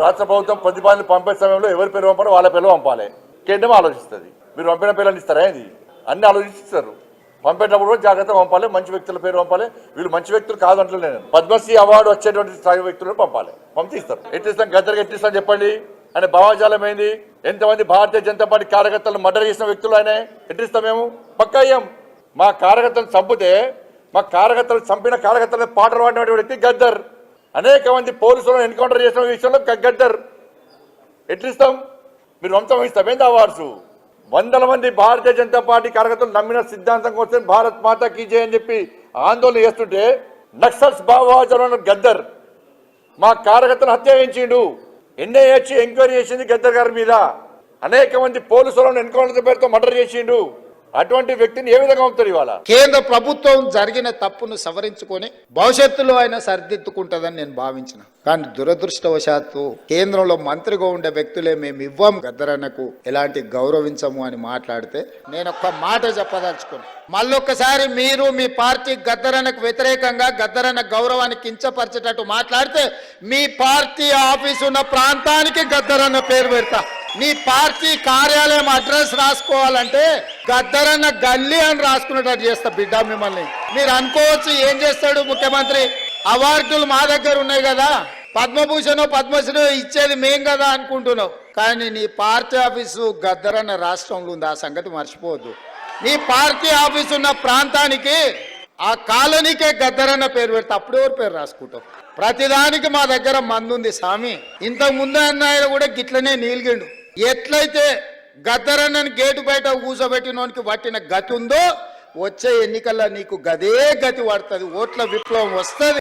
రాష్ట్ర ప్రభుత్వం ప్రతిపాదనలు పంపే సమయంలో ఎవరి పేరు పంపాలో వాళ్ళ పేరు పంపాలి. కేంద్రం ఆలోచిస్తుంది. మీరు పంపిన పేర్లను ఇస్తారా? ఇది అన్ని ఆలోచిస్తారు. పంపేటప్పుడు కూడా జాగ్రత్తగా పంపాలి. మంచి వ్యక్తుల పేరు పంపాలి. వీళ్ళు మంచి వ్యక్తులు కాదు అంటలే నేను. పద్మశ్రీ అవార్డు వచ్చేటువంటి స్థాయి వ్యక్తులను పంపాలి. పంపిస్తారు. ఎట్టిస్తాం గద్దరికి ఎట్టిస్తాం చెప్పండి అనే భావజాలం ఏంది? ఎంతమంది భారతీయ జనతా పార్టీ కార్యకర్తలను మర్డర్ చేసిన వ్యక్తులు ఆయన ఎట్టిస్తాం? మేము పక్కా అయ్యాం. మా కార్యకర్తలను చంపితే మా కార్యకర్తలు చంపిన కార్యకర్తలను పాటలు పాడిన వ్యక్తి గద్దర్. అనేక మంది పోలీసులను ఎన్కౌంటర్ చేసిన విషయంలో గద్దర్. ఎట్లిస్తాం? మీరు వంశం ఇస్తాం ఏంది అవార్డ్స్? వందల మంది భారతీయ జనతా పార్టీ కార్యకర్తలు నమ్మిన సిద్ధాంతం కోసం భారత్ మాతా కీ జై అని చెప్పి ఆందోళన చేస్తుంటే నక్సల్స్ భావజాలను గద్దర్ మా కార్యకర్తలు హత్య చేయించిండు. ఎన్ఐఏ ఎంక్వైరీ చేసింది గద్దర్ గారి మీద. అనేక మంది పోలీసులను ఎన్కౌంటర్ పేరుతో మర్డర్ చేసిండు. అటువంటి వ్యక్తిని ఏ విధంగా ఉంటారు? ఇవాళ కేంద్ర ప్రభుత్వం జరిగిన తప్పును సవరించుకొని భవిష్యత్తులో ఆయన సరిదిద్దుకుంటుందని నేను భావించిన. కానీ దురదృష్టవశాత్తు కేంద్రంలో మంత్రిగా ఉండే వ్యక్తులే మేము ఇవ్వం గద్దరన్నకు ఎలాంటి గౌరవించము అని మాట్లాడితే నేను ఒక్క మాట చెప్పదలుచుకుని మళ్ళొక్కసారి మీరు మీ పార్టీ గద్దరన్నకు వ్యతిరేకంగా గద్దరన్న గౌరవాన్ని కించపరిచేటట్టు మాట్లాడితే మీ పార్టీ ఆఫీసు ఉన్న ప్రాంతానికి గద్దరన్న పేరు పెడతా. నీ పార్టీ కార్యాలయం అడ్రస్ రాసుకోవాలంటే గద్దరన్న గల్లీ అని రాసుకునేటట్టు చేస్తా బిడ్డ మిమ్మల్ని. మీరు అనుకోవచ్చు ఏం చేస్తాడు ముఖ్యమంత్రి, అవార్డులు మా దగ్గర ఉన్నాయి కదా, పద్మభూషణ్ పద్మశ్రీ ఇచ్చేది మేం కదా అనుకుంటున్నావు. కానీ నీ పార్టీ ఆఫీసు గద్దరన్న రాష్ట్రంలో ఉంది, ఆ సంగతి మర్చిపోవద్దు. నీ పార్టీ ఆఫీసు ఉన్న ప్రాంతానికి ఆ కాలనీకే గద్దరన్న పేరు పెడితే అప్పుడు ఎవరు పేరు రాసుకుంటావు? ప్రతిదానికి మా దగ్గర మందు ఉంది స్వామి. ఇంతకు ముందు అన్న కూడా గిట్లనే నీలిగిండు. ఎట్లయితే గద్దరన్నని గేటు బయట కూర్చోబెట్టినోనికి పట్టిన గతి ఉందో వచ్చే ఎన్నికల్లో నీకు గదే గతి పడుతుంది. ఓట్ల విప్లవం వస్తుంది.